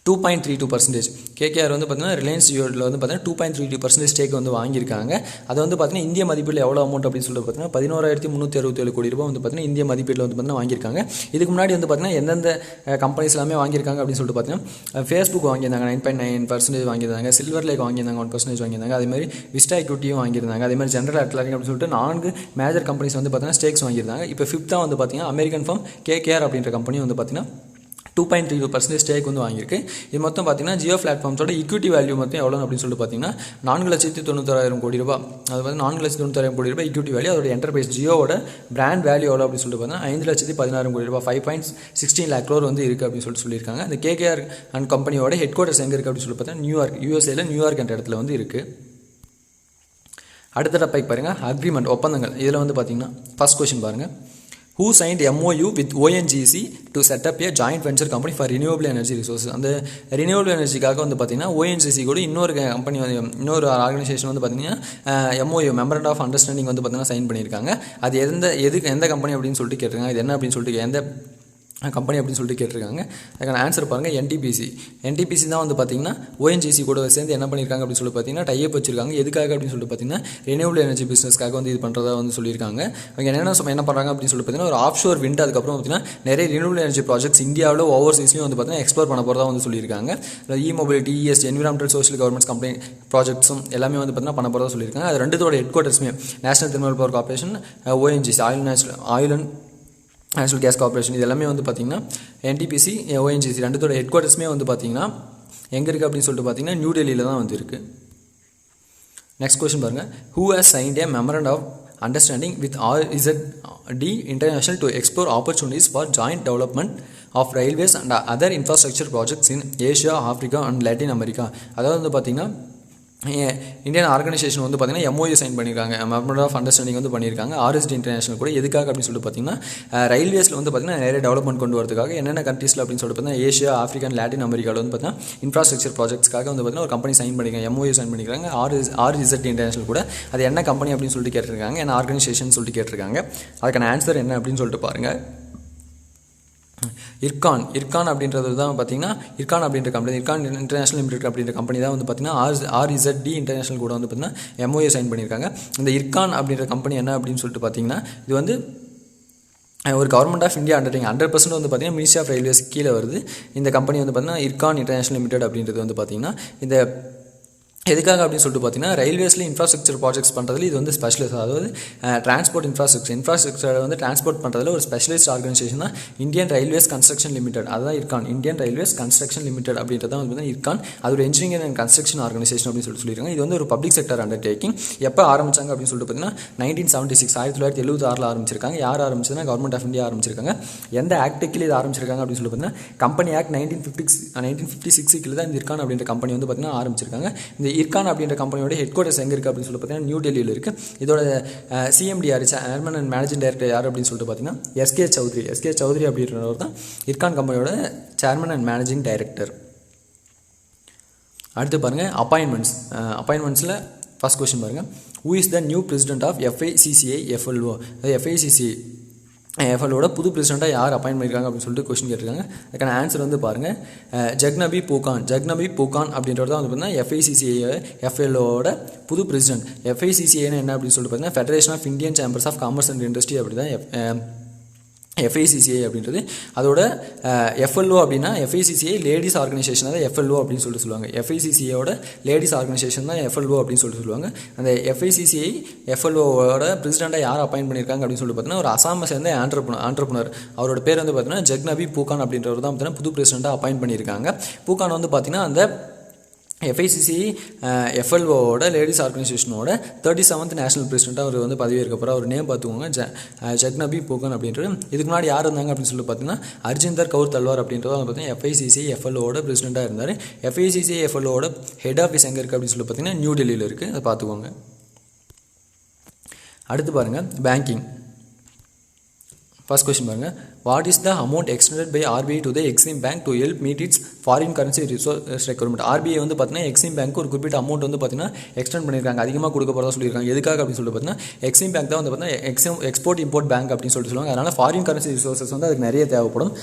2.32%. KKR வந்து பார்த்தீங்கன்னா ரிலையன்ஸ் ஜியோவில் வந்து பார்த்தீங்கன்னா 2.32% ஸ்டேக் வந்து வாங்கியிருக்காங்க. அது வந்து பார்த்தீங்கன்னா இந்திய மதிப்பீட்டில் எவ்வளோ அமௌண்ட் அப்படின்னு சொல்லிட்டு பார்த்தீங்கன்னா 11,367 கோடி ரூபாய் வந்து பார்த்தீங்கன்னா இந்திய மதிப்பீட்டில் வந்து பார்த்தீங்கன்னா வாங்கியிருக்காங்க. இதுக்கு முன்னாடி வந்து பார்த்தீங்கன்னா எந்தெந்த கம்பெனிஸ் எல்லாமே வாங்கியிருக்காங்க அப்படின்னு சொல்லிட்டு பார்த்தீங்கன்னா ஃபேஸ்புக் வாங்கியிருந்தாங்க 9.9% வாங்கியிருந்தாங்க. சில்வர் லேக் வாங்கியிருந்தாங்க 1% வாங்கியிருந்தாங்க. அதேமாதிரி விஸ்டா எக்விட்டியும் வாங்கியிருந்தாங்க. அதேமாதிரி ஜென்ரல் அட்லாண்டிக் அப்படின்னு சொல்லிட்டு 4 மேஜர் கம்பெனிஸ் வந்து பார்த்தீங்கன்னா ஸ்டேக்ஸ் வாங்கியிருந்தாங்க. இப்போ 5th வந்து பார்த்தீங்கன்னா அமெரிக்கன் ஃபர்ம் KKR அப்படின்ற கம்பெனி வந்து பார்த்தீங்கன்னா 2.32% ஸ்டேக் வந்து வாங்கியிருக்கு. இது மொத்தம் பார்த்தீங்கன்னா ஜியோ பிளாட்ஃபார்ம்ஸோட ஈக்விட்டி வேல்யூ மொத்தம் எவ்வளோ அப்படின்னு சொல்லிட்டு பார்த்தீங்கன்னா 4,96,000 கோடி ரூபாய். அது வந்து 4,96,000 கோடி ரூபாய் ஈக்விட்டி வேல்யூ. அதோட என்டர்பிரைஸ் ஜியோவோட பிராண்ட் வேல்யூ எவ்வளோ அப்படின்னு சொல்லிட்டு பார்த்தீங்கன்னா 5,16,000 கோடி ரூபாய், 5.16 lakh crore வந்து இருக்குது அப்படின்னு சொல்லிட்டு சொல்லியிருக்காங்க. இந்த KKR அண்ட் கம்பெனியோட ஹெட் குவார்ட்டர்ஸ் எங்கே இருக்குது அப்படின்னு சொல்லி பார்த்தீங்கன்னா நியூயார்க், USA நியூயார்க் என்ற இடத்துல வந்து இருக்குது. அடுத்த டாபிக் பாருங்கள், அக்ரிமெண்ட், ஒப்பந்தங்கள். இதில் வந்து பார்த்தீங்கன்னா ஃபர்ஸ்ட் கொஸ்டின் பாருங்கள். Who signed MOU with ONGC to set up a joint venture company for renewable energy resources? அந்த renewable energyக்காக வந்து பார்த்தீங்கன்னா ONGC கூட இன்னொரு கம்பெனி வந்து இன்னொரு ஆர்கனைசேஷன் வந்து பார்த்தீங்கன்னா MOU மெமரண்ட் ஆஃப் அண்டர்ஸ்டாண்டிங் வந்து பார்த்தீங்கன்னா சைன் பண்ணியிருக்காங்க. அது எந்த கம்பெனி அப்படின்னு சொல்லிட்டு கேட்டிருக்காங்க. இது என்ன அப்படின்னு சொல்லிட்டு எந்த கம்பெனி அப்படின்னு சொல்லிட்டு கேட்டிருக்காங்க. அதுக்கான ஆன்சர் பாருங்கள், NTPC தான் வந்து பார்த்தீங்கன்னா ONGC கூட சேர்ந்து என்ன பண்ணியிருக்காங்க அப்படின்னு சொல்லி பார்த்தீங்கன்னா டைப் வச்சிருக்காங்க. எதுக்காக அப்படின்னு சொல்லிட்டு பார்த்தீங்கன்னா ரெனியூவபிள் எனர்ஜி பிஸ்னஸ்க்காக வந்து இது பண்ணுறதா வந்து சொல்லியிருக்காங்க. அவங்க என்ன பண்ணுறாங்க அப்படின்னு சொல்லி பார்த்தீங்கன்னா ஒரு ஆஃப்ஷோர் விண்ட், அதுக்கப்புறம் பார்த்தீங்கன்னா நிறைய ரெனியூவபிள் எனர்ஜி ப்ராஜெக்ட்ஸ் இந்தியாவில் ஓவர்சீஸ்லையும் வந்து பார்த்தீங்கன்னா எக்ஸ்ப்ளோர் பண்ண போகிறதா வந்து சொல்லியிருக்காங்க. E mobility, ESG, environmental social governments company ப்ராஜெக்ட்ஸும் எல்லாமே வந்து பார்த்தீங்கன்னா பண்ண போகிறதா சொல்லியிருக்காங்க. அது ரெண்டுத்தோட ஹெட் குவார்ட்டர்ஸுமே national thermal power corporation, ONGC oil and national gas corporation, இது எல்லாமே வந்து பார்த்தீங்கன்னா NTPC, ONGC ரெண்டுத்தோட ஹெட் குவார்ட்டர்ஸுமே வந்து பார்த்தீங்கன்னா எங்கே இருக்குது அப்படின்னு சொல்லிட்டு பார்த்தீங்கன்னா நியூ டெல்லியில் தான் வந்து இருக்குது. நெக்ஸ்ட் கொஸ்டின் பாருங்கள். Who has signed a memorandum of understanding with RZD International to explore opportunities for joint development of railways and other infrastructure projects in Asia, Africa and Latin America? அதாவது வந்து பார்த்தீங்கன்னா Indian organisation வந்து பார்த்தீங்கன்னா MOU sign பண்ணியிருக்காங்க, மெமரண்ட் of understanding வந்து பண்ணியிருக்காங்க RSD international கூட. எதுக்காக அப்படின்னு சொல்லிட்டு பார்த்தீங்கன்னா ரயில்வேஸில் வந்து பார்த்தீங்கன்னா நிறைய டெவலப்மெண்ட் கொண்டு வரதுக்காக என்னென்ன கண்ட்ரீஸில் அப்படின்னு சொல்லிட்டு பார்த்தீங்கன்னா ஏஷியா, ஆஃப்ரிக்கா அண்ட் லாட்டின் அமெரிக்காவில் வந்து பார்த்தீங்கன்னா இன்ஃப்ராஸ்ட்ரக்சர் ப்ராஜெக்ட்ஸ்க்காக வந்து பார்த்தீங்கன்னா ஒரு கம்பெனி சைன் பண்ணியிருக்காங்க, MOU சைன் பண்ணியிருக்காங்க RZD இன்டர்நேஷனல் கூட. அது என்ன கம்பெனி அப்படின்னு சொல்லிட்டு கேட்டிருக்காங்க, என்ன ஆர்கனைசேஷன் சொல்லிட்டு கேட்டிருக்காங்க. அதுக்கான ஆன்சர் என்ன அப்படின்னு சொல்லிட்டு பாருங்கள். இர்கான் அப்படின்றது தான் பார்த்தீங்கன்னா இர்கான் அப்படின்ற கம்பெனி, இர்கான் இன்டர்நேஷனல் லிமிடெட் அப்படின்ற கம்பெனி தான் வந்து பார்த்தீங்கன்னா RZD இன்டர்நேஷனல் கூட வந்து பார்த்தீங்கன்னா MOU சைன் பண்ணியிருக்காங்க. இந்த இர்கான் அப்படின்ற கம்பெனி என்ன அப்படின்னு சொல்லிட்டு பார்த்தீங்கன்னா இது வந்து ஒரு கவர்மெண்ட் ஆஃப் இந்தியா அண்டர்டேக்கிங் 100% வந்து பார்த்தீங்கன்னா மினிஸ்ட்ரி ஆஃப் ரயில்வேஸ் கீழே வருது. இந்த கம்பெனி வந்து பார்த்தீங்கன்னா இர்கான் இன்டர்நேஷனல் லிமிடெட் அப்படின்றது வந்து பார்த்தீங்கன்னா இந்த எதுக்காக அப்படின்னு சொல்லிட்டு பார்த்தீங்கன்னா ரயில்வேஸில் இன்ஃப்ராஸ்ட்ரக்சர் ப்ராஜெக்ட்ஸ் பண்ணுறதுல இது வந்து ஸ்பெஷலிஸ்ட். அதாவது டிரான்ஸ்போர்ட் இன்ஃப்ராஸ்ட்ரக்சரை வந்து டிரான்ஸ்போர்ட் பண்ணுறதுல ஒரு ஸ்பெஷலிஸ்ட் ஆர்கனைசேஷன் தான் இந்தியன் ரயில்வேஸ் கன்ஸ்ட்ரக்ஷன் லிமிடெட். அதுதான் Ircon, Indian railways construction limited அப்படின்றது தான் வந்து இர்கான். அது ஒரு இன்ஜினியரிங் அண்ட் கன்ஸ்ட்ரக்ஷன் ஆர்கனைசேஷன் அப்படின்னு சொல்லியிருக்காங்க. இது வந்து ஒரு பப்ளிக் செக்டர் அண்டர்டேக்கிங். எப்போ ஆரம்பிச்சாங்க அப்படின்னு சொல்லிட்டு பார்த்தீங்கன்னா 1976 1976 ஆரம்பிச்சிருக்காங்க. யார் ஆரம்பிச்சதுன்னா கவர்மெண்ட் ஆஃப் இந்தியா ஆரம்பிச்சிருக்காங்க. எந்த ஆக்டுக்கு இது ஆரம்பிச்சிருக்காங்க அப்படின்னு சொல்லி பார்த்தீங்கன்னா கம்பெனி ஆக்ட் 1956 தான் இந்த இர்கான் அப்படின்ற கம்பெனி வந்து பார்த்தீங்கன்னா ஆரம்பிச்சிருக்காங்க. இந்த இர்கான் அப்படின்ற கம்பெனியோட ஹெட் குவார்ட்டர்ஸ் எங்கே இருக்குது அப்படின்னு சொல்லி பார்த்தீங்கன்னா நியூ டெல்லியில் இருக்குது. இதோட சிஎம்டி யார், சேர்மன் அண்ட் மேனேஜிங் டைரக்டர் யார் அப்படின்னு சொல்லிட்டு பார்த்தீங்கன்னா எஸ்கே சௌத்ரி அப்படின்றவர் தான் இர்கான் கம்பெனியோட சேர்மன் அண்ட் மேனேஜிங் டைரக்டர். அடுத்து பாருங்கள் அப்பாயின்மெண்ட்ஸில் ஃபர்ஸ்ட் கொஸ்டின் பாருங்கள். Who is the new president of FICCI-FLO? FICCI-FLOட புது பிரசிடெண்ட்டாக யார் அப்பாயின் பண்ணியிருக்காங்க அப்படின்னு சொல்லிட்டு கொஸ்டின் கேட்டிருக்காங்க. அதுக்கான ஆன்சர் வந்து பாருங்கள் ஜக்னபி பூகான் அப்படின்றவர் தான் வந்து பார்த்தீங்கன்னா FICCI-FLOட புது பிரசிடென்ட். FICCI என்ன அப்படின்னு சொல்லிட்டு பார்த்தீங்கன்னா Federation of Indian Chambers of Commerce and Industry அப்படி தான் FICCI அப்படின்றது. அதோட FLO அப்படின்னா FICCI லேடிஸ் ஆர்கனைசேஷன் தான் FLO அப்படின்னு சொல்லிட்டு சொல்லுவாங்க. FICCIயோட லேடிஸ் ஆர்கனைசேஷன் தான் FLO அப்படின்னு சொல்லிட்டு சொல்லுவாங்க. அந்த FICCI-FLOவோட பிரசிடெண்ட்டாக யார் அப்பாயின் பண்ணியிருக்காங்க அப்படின்னு சொல்லிட்டு பார்த்தீங்கன்னா ஒரு அசாமை சேர்ந்த ஆண்டர்பனர். அவரோட பேர் வந்து பார்த்தீங்கன்னா ஜக்னபி பூகான் அப்படின்றவர் தான் பார்த்தீங்கன்னா புது பிரசிடெண்ட்டாக அப்பாயின் பண்ணியிருக்காங்க. பூகான் வந்து பார்த்தீங்கன்னா அந்த FICCI-FLOவோட லேடிஸ் ஆர்கனைசேஷனோட 37th நேஷனல் பிரசிடெண்ட்டாக அவர் வந்து பதவி இருக்க போகிறார். அவர் நேம் பார்த்துக்கோங்க ஜக்னபி பூகான் அப்படின்றது. இதுக்கு முன்னாடி யார் இருந்தாங்க அப்படின்னு சொல்லி பார்த்தீங்கன்னா அர்ஜிந்தர் கவுர் தல்வார் அப்படின்றது வந்து பார்த்தீங்கன்னா FICCI-FLOவோட பிரசிடெண்ட்டாக இருந்தார். FICCI-FLOவோட ஹெட் ஆஃபீஸ் எங்கே இருக்குது அப்படின்னு சொல்லி பார்த்தீங்கன்னா நியூ டெல்லியில் இருக்குது. அதை பார்த்துக்கோங்க. அடுத்து பாருங்கள் பேங்கிங். ஃபர்ஸ்ட் கொஸ்டின் பாருங்கள். What is the amount extended by RBI to the Exim bank to help meet its foreign currency resource requirement? RBI வந்து பார்த்தீங்கன்னா எக்ஸிம் பேங்க் ஒரு குறிப்பிட்ட அமௌண்ட் வந்து பார்த்தீங்கன்னா எக்ஸ்டெண்ட் பண்ணியிருக்காங்க, அதிகமாக கொடுக்க போகிறதா சொல்லியிருக்காங்க. எதுக்காக அப்படின்னு சொல்லிட்டு பார்த்தீங்கன்னா எக்ஸிம் பேங்க் தான் வந்து பார்த்தீங்கன்னா எக்ஸ்போர்ட் இம்போர்ட் பேங்க் அப்படின்னு சொல்லிட்டு சொல்லுவாங்க. அதனால் ஃபாரின் கரன்சி ரிசோர்ஸஸ் வந்து அதுக்கு நிறைய தேவைப்படும்.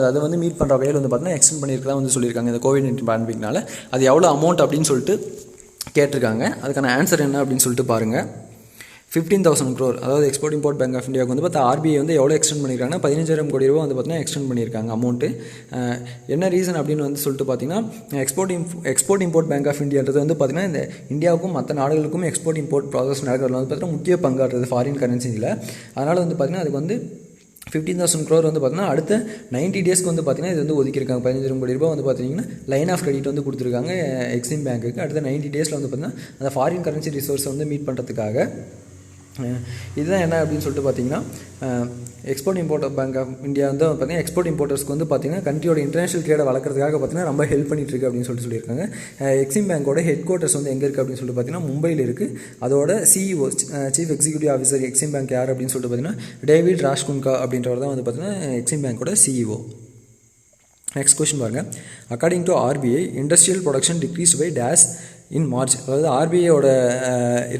அதை வந்து மீட் பண்ணுற வகையில் வந்து பார்த்தீங்கன்னா எக்ஸ்டெண்ட் பண்ணியிருக்கா வந்து சொல்லியிருக்காங்க இந்த COVID-19 பேண்டமிக்னால. அது எவ்வளோ அமௌண்ட் அப்படின்னு சொல்லிட்டு கேட்டிருக்காங்க. அதுக்கான ஆன்சர் என்ன அப்படின்னு சொல்லிட்டு பாருங்கள். 15,000 crore. அதாவது எக்ஸ்போர்ட் இம்போர்ட் பேங்க் ஆஃப் இந்தியாவுக்கு வந்து பார்த்தா RBI வந்து எவ்வளோ எக்ஸ்டெண்ட் பண்ணியிருக்காங்கன்னா 15,000 கோடி ரூபா வந்து பார்த்தீங்கன்னா எக்ஸ்டெண்ட் பண்ணியிருக்காங்க அமௌண்ட்டு. என்ன ரீசன் அப்படின்னு வந்து சொல்லிட்டு பார்த்தீங்கன்னா எக்ஸ்போர்ட் இம்போர்ட் பேங்க் ஆஃப் இந்தியான்றது வந்து பார்த்தீங்கன்னா இந்த இந்தியாவுக்கும் மற்ற நாடுகளுக்கும் எக்ஸ்போர்ட் இம்போர்ட் ப்ராசஸ் நடக்கிறதுல வந்து பார்த்தீங்கன்னா முக்கிய பங்காற்றுறது ஃபாரின் கரன்சியில். அதனால் வந்து பார்த்தீங்கன்னா அதுக்கு வந்து 15,000 crore வந்து பார்த்தீங்கன்னா அடுத்த 90 டேஸ்க்கு வந்து பார்த்தீங்கன்னா இது வந்து ஒதுக்கியிருக்காங்க. 15,000 கோடி ரூபா வந்து பார்த்தீங்கன்னா லைன் ஆஃப் கிரெடிட் வந்து கொடுத்துருக்காங்க எக்ஸிம் பேங்க்குக்கு. அடுத்த 90 டேஸில் வந்து பார்த்தீங்கன்னா அந்த ஃபாரின் கரன்சி ரிசோர்ஸை வந்து மீட் பண்ணுறதுக்காக. இதுதான் என்ன அப்படின்னு சொல்லிட்டு பார்த்தீங்கன்னா export import bank of India வந்து பார்த்தீங்கன்னா எக்ஸ்போர்ட் இம்போர்ட்டர்ஸ்க்கு வந்து பார்த்தீங்கன்னா கண்ட்ரியோட இன்டர்நேஷனல் ட்ரேடை வளர்க்குறதுக்காக பார்த்தீங்கன்னா ரொம்ப ஹெல்ப் பண்ணிட்டு இருக்கு அப்படின்னு சொல்லியிருக்காங்க. எக்ஸிம் பேங்கோட ஹெட் குவார்ட்டர்ஸ் வந்து எங்கே இருக்குது அப்படின்னு சொல்லிட்டு பார்த்தீங்கன்னா மும்பையில் இருக்குது. அதோட CEO chief executive officer Exim bank யார் அப்படின்னு சொல்லிட்டு பார்த்தீங்கன்னா டேவிட் ராஜ்குன்கா அப்படின்றவர் தான் வந்து பார்த்தீங்கன்னா எக்ஸிம் பேங்கோட CEO. நெக்ஸ்ட் கொஸ்டின் பாருங்கள். According to RBI industrial production decrease by dash in March. அதாவது RBIயோட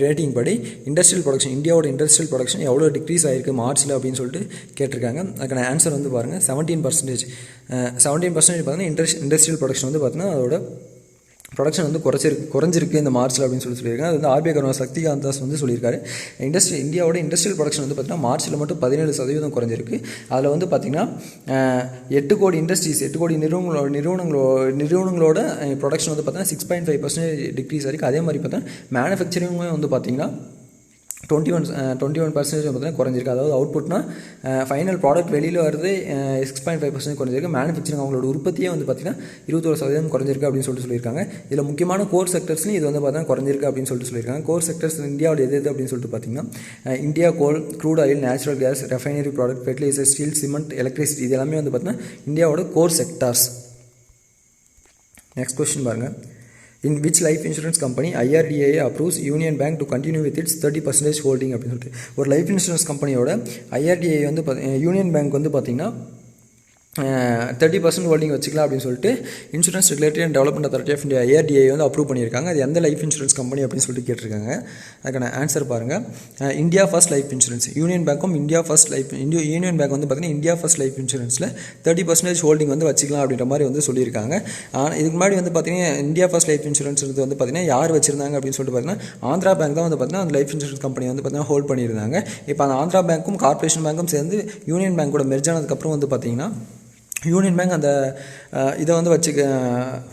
ரேட்டிங் படி இந்தியாவோட இண்டஸ்ட்ரியல் ப்ரொடக்ஷன் எவ்வளோ டிக்ரீஸ் ஆகிருக்கு மார்ச்சில் அப்படின்னு சொல்லிட்டு கேட்டிருக்காங்க. அதுக்கான ஆன்சர் வந்து பாருங்கள் 17%. 17% பார்த்தீங்கன்னா இண்டஸ்ட்ரியல் ப்ரொடக்ஷன் வந்து பார்த்தீங்கன்னா அதோட ப்ரொடக்ஷன் வந்து குறைஞ்சிருக்கு இந்த மார்ச்சில் அப்படின்னு சொல்லியிருக்காங்க. அது வந்து RBI கவர்னர் சக்திகாந்த் தாஸ் வந்து சொல்லியிருக்காரு. இந்தியாவோட இண்டஸ்ட்ரியல் ப்ரொடக்ஷன் வந்து பார்த்தீங்கன்னா மார்ச்சில் மட்டும் 17% குறைஞ்சிருக்கு. அதில் வந்து பார்த்திங்கன்னா 8 கோடி இண்டஸ்ட்ரீஸ் 8 கோடி நிறுவனங்களோட ப்ரொடக்ஷன் வந்து பார்த்தீங்கன்னா 6.5% டிக்ரீஸ் ஆகிருக்கு. அதே மாதிரி பார்த்தீங்கன்னா மேனுஃபேக்சரிங்கும் வந்து பார்த்திங்கன்னா 21% பார்த்தீங்கன்னா குறைஞ்சிருக்கு. அதாவது அவுட்புட்னா ஃபைனல் ப்ராடக்ட் வெளியில் வருது 6.5% குறைஞ்சிருக்கு. மேனுஃபேக்சரிங் அவங்களோட உற்பத்தியே வந்து பார்த்திங்கன்னா 21% குறைஞ்சிருக்கு அப்படின்னு சொல்லியிருக்காங்க. இதில் முக்கியமான கோர் செக்டர்ஸ்லையும் இது வந்து பார்த்தீங்கன்னா குறைஞ்சிருக்கு அப்படின்னு சொல்லியிருக்காங்க. கோர் செக்டர்ஸ் இந்தியாவோட எது அப்படின்னு சொல்லிட்டு பார்த்தீங்கன்னா India coal, crude oil, natural gas, refinery product, fertiliser, steel, cement, electricity இது எல்லாமே வந்து பார்த்தீங்கன்னா இந்தியாவோட கோர் செக்டார்ஸ். நெக்ஸ்ட் கொஸ்டின் பாருங்கள். In which life insurance company IRDAI approves Union Bank to continue with its 30% holding அப்படின்னு சொல்லிட்டு ஒரு லைஃப் இன்சூரன்ஸ் கம்பெனியோட IRDAI வந்து யூனியன் பேங்க் வந்து பார்த்திங்கன்னா 30% ஹோல்டிங் வச்சுக்கலாம் அப்படின்னு சொல்லிட்டு insurance regulatory and development authority of India IRDAI வந்து அப்ரூவ் பண்ணியிருக்காங்க. அது எந்த லைஃப் இன்சூரன்ஸ் கம்பெனி அப்படின்னு சொல்லிட்டு கேட்டிருக்காங்க. அதுக்கான ஆன்சர் பாருங்கள். India first life insurance. Union பேங்க்கும் யூனியன் பேங்க் வந்து பார்த்தீங்கன்னா இந்தியா ஃபர்ஸ்ட் லைஃப் இன்சூரன்ஸில் 30% ஹோல்டிங் வந்து வச்சுக்கலாம் அப்படின்ற மாதிரி வந்து சொல்லியிருக்காங்க. ஆனால் இதுக்கு முன்னாடி வந்து பார்த்தீங்கன்னா இந்தியா ஃபர்ஸ்ட் லைஃப் இன்சூரன்ஸ் வந்து பார்த்தீங்கன்னா யார் வச்சிருந்தாங்க அப்படின்னு சொல்லிட்டு பார்த்தீங்கன்னா ஆந்திரா பேங்க் தான் வந்து பார்த்தீங்கன்னா அந்த லைஃப் இன்சூரன்ஸ் கம்பெனி வந்து பார்த்தீங்கன்னா ஹோல்ட் பண்ணியிருந்தாங்க. இப்போ அந்த ஆந்திரா பேங்க்கும் கார்பரேஷன் பேங்க்கும் சேர்ந்து யூனியன் பேங்கோட மெர்ஜ் ஆனதுக்கப்புறம் வந்து பார்த்தீங்கன்னா யூனியன் பேங்க் அந்த இதை வந்து வச்சுக்க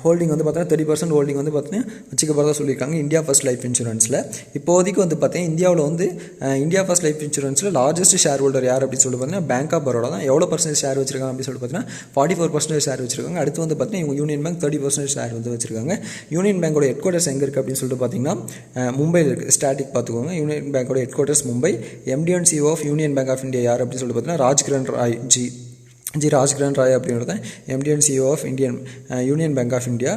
ஹோல்டிங் வந்து பார்த்தீங்கன்னா 30% ஹோல்டிங் வந்து பார்த்தீங்கன்னா வச்சுக்க போகிறதா சொல்லியிருக்காங்க இந்தியா ஃபர்ஸ்ட் லைஃப் இன்சூரன்ஸில். இப்போதைக்கு வந்து பார்த்தீங்கன்னா இந்தியாவில் வந்து இந்தியா ஃபர்ஸ்ட் லைஃப் இன்சூரன்ஸில் லார்ஜஸ்ட் ஷேர் ஹோல்டர் யார் அப்படின்னு சொல்லி பார்த்தீங்கன்னா பேங்க் ஆஃப் பரோடா தான். எவ்வளோ பர்சன்டேஜ் ஷேர் வச்சிருக்காங்க அப்படின்னு சொல்லி பார்த்தீங்கன்னா 44% ஷேர் வச்சிருக்காங்க. அடுத்து வந்து பார்த்தீங்கன்னா இவங்க யூனியன் பேங்க் 30% ஷேர் வந்து வச்சிருக்காங்க. யூனியன் பேங்கோட ஹெட் குவார்ட்டர்ஸ் எங்கே இருக்குது அப்படின்னு சொல்லிட்டு பார்த்தீங்கன்னா மும்பையில் இருக்குது. ஸ்டாட்டிக் பார்த்துக்கோங்க. யூனியன் பேங்கோட headquarters Mumbai. MD and CEO of union bank of India யார் அப்படின்னு சொல்லிட்டு பார்த்தீங்கன்னா ராஜ்கிரண் ராய் ராஜ்கிரண் ராய் அப்படிங்கிறது MD and CEO of union bank of India.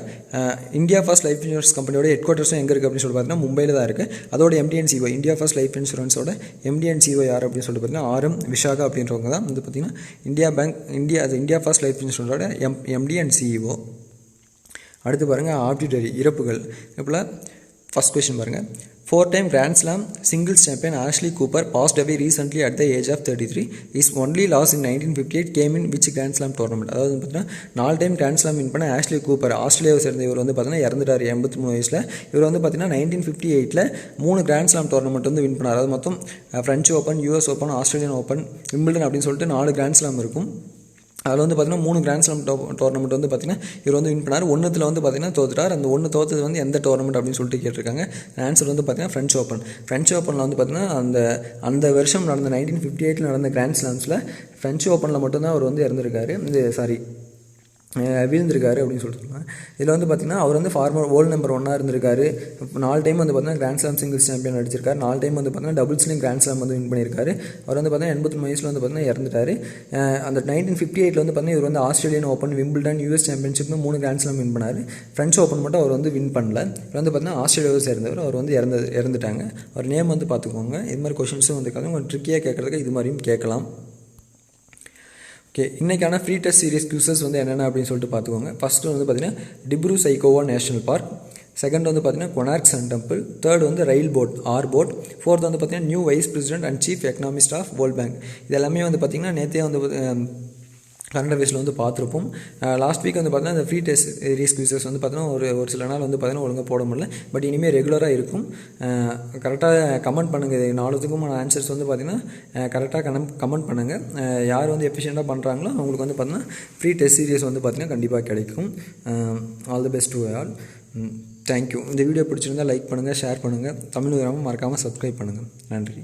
India first life insurance கம்பெனியோட ஹெட் குவார்ட்டர்ஸும் எங்கே இருக்குது அப்படின்னு சொல்லி பார்த்தீங்கன்னா மும்பையில் தான் இருக்குது. அதோட MD and CEO India first life இன்சூரன்ஸோட MD and CEO யார் அப்படின்னு சொல்லிட்டு பார்த்தீங்கன்னா RM விஷாகா அப்படின்றவங்க தான் வந்து பார்த்தீங்கன்னா இந்தியா ஃபர்ஸ்ட் லைஃப் இன்சூரன்ஸோட MD and CEO. அடுத்து பாருங்கள் ஆப்டிடரி இறப்புகள். இப்போ ஃபர்ஸ்ட் கொஸ்டின் பாருங்கள். 4-time Grand Slam singles champion Ashley Cooper passed away recently at the age of 33. His only loss in 1958 came in which Grand Slam tournament? அதாவது பார்த்தீங்கன்னா 4 time Grand Slam win பண்ண Ashley Cooper ஆஸ்திரேலியாவை சேர்ந்த இவர் வந்து பார்த்தீங்கன்னா இறந்துட்டார் 83 வயசில். இவர் வந்து பார்த்தீங்கன்னா 1958 3 Grand Slam டோர்னமெண்ட் வந்து வின் பண்ணார். அது மொத்தம் French open, US open, Australian open, Wimbledon அப்படின்னு சொல்லிட்டு 4 Grand Slam இருக்கும். அதில் வந்து பார்த்தீங்கன்னா 3 Grand Slam டோர்னமெண்ட் வந்து பார்த்தீங்கன்னா இவர் வந்து வின் பண்ணார். ஒன்றுத்தில் வந்து பார்த்தீங்கன்னா தோத்துட்டார். அந்த ஒன்று தோத்தது வந்து எந்த டோர்னமெண்ட் அப்படின்னு சொல்லிட்டு கேட்டிருக்காங்க. ஆன்சர் வந்து பார்த்தீங்கன்னா ஃப்ரெஞ்ச் ஓப்பனில் வந்து பார்த்தீங்கன்னா அந்த வருஷம் நடந்த 1958 நடந்த Grand Slams ஃப்ரெஞ்ச் ஓப்பனில் மட்டும்தான் அவர் வந்து இறந்துருக்காரு. வீழ்ந்திருக்காரு அப்படின்னு சொல்லிட்டு இதில் வந்து பார்த்திங்கன்னா அவர் வந்து வேர்ல்டு நம்பர் 1 இருந்திருக்காரு. 4 டைம் வந்து பார்த்தீங்கன்னா Grand Slam சிங்கிள்ஸ் சாம்பியன் அடிச்சிருக்காரு. 4 டைம் வந்து பார்த்தீங்கன்னா டபுள்ஸ்லையும் Grand Slam வந்து வின் பண்ணியிருக்காரு. அவர் வந்து பார்த்தீங்கன்னா 83 வயசில் வந்து பார்த்தீங்கன்னா இறந்துட்டார். அந்த 1958 வந்து பார்த்தீங்கன்னா இவர் வந்து Australian open, Wimbledon, US சாம்பியன்ஷிப்னு 3 Grand Slam win பண்ணார். ஃப்ரெஞ்ச் ஓப்பன் மட்டும் அவர் வந்து வின் பண்ணல. இவர் வந்து பார்த்தீங்கன்னா ஆஸ்திரேலியாவை சேர்ந்தவர். அவர் வந்து இறந்துட்டாங்க. அவர் நேம் வந்து பார்த்துக்கோங்க. இது மாதிரி கொஷின்ஸும் வந்து கொஞ்சம் ட்ரிக்கியாக கேட்குறதுக்கு இது மாதிரியும் கேட்கலாம். ஓகே, இன்றைக்கான ஃப்ரீ டெஸ்ட் சீரிஸ் குவிசஸ் வந்து என்னென்ன அப்படின்னு சொல்லிட்டு பார்த்துக்கோங்க. ஃபஸ்ட்டு வந்து பார்த்தீங்கன்னா டிப்ரூ சைக்கோவா நேஷனல் பார்க். செகண்ட் வந்து பார்த்தீங்கன்னா கொனார்க் சன் டெம்பிள். தேர்ட் வந்து ரயில் போட் போட். ஃபோர்த் வந்து பார்த்தீங்கன்னா new vice president and chief economist of World Bank. இது எல்லாமே வந்து பார்த்தீங்கன்னா நேற்றே வந்து கரண்ட் அஃபேர்ஸில் வந்து பார்த்துருப்போம். லாஸ்ட் வீக் வந்து பார்த்தீங்கன்னா இந்த ஃப்ரீ டெஸ்ட் சீரிஸ் குவிசஸ் வந்து பார்த்தீங்கன்னா ஒரு சில நாள் வந்து பார்த்தீங்கன்னா ஒழுங்காக போட முடியல. பட் இனிமேல் ரெகுலராக இருக்கும். கரெக்டாக கமெண்ட் பண்ணுங்கள். இது 4த்துக்குமான ஆன்சர்ஸ் வந்து பார்த்தீங்கன்னா கரெக்டாக கமெண்ட் பண்ணுங்கள். யார் வந்து எஃபிஷியண்ட்டாக பண்ணுறாங்களோ அவங்களுக்கு வந்து பார்த்தீங்கன்னா ஃப்ரீ டெஸ்ட் சீரிஸ் வந்து பார்த்தீங்கன்னா கண்டிப்பாக கிடைக்கும். All the best to all. Thank you. இந்த வீடியோ பிடிச்சிருந்தால் லைக் பண்ணுங்கள், ஷேர் பண்ணுங்கள். தமிழ் கிராமம் மறக்காமல் சப்ஸ்கிரைப் பண்ணுங்கள். நன்றி.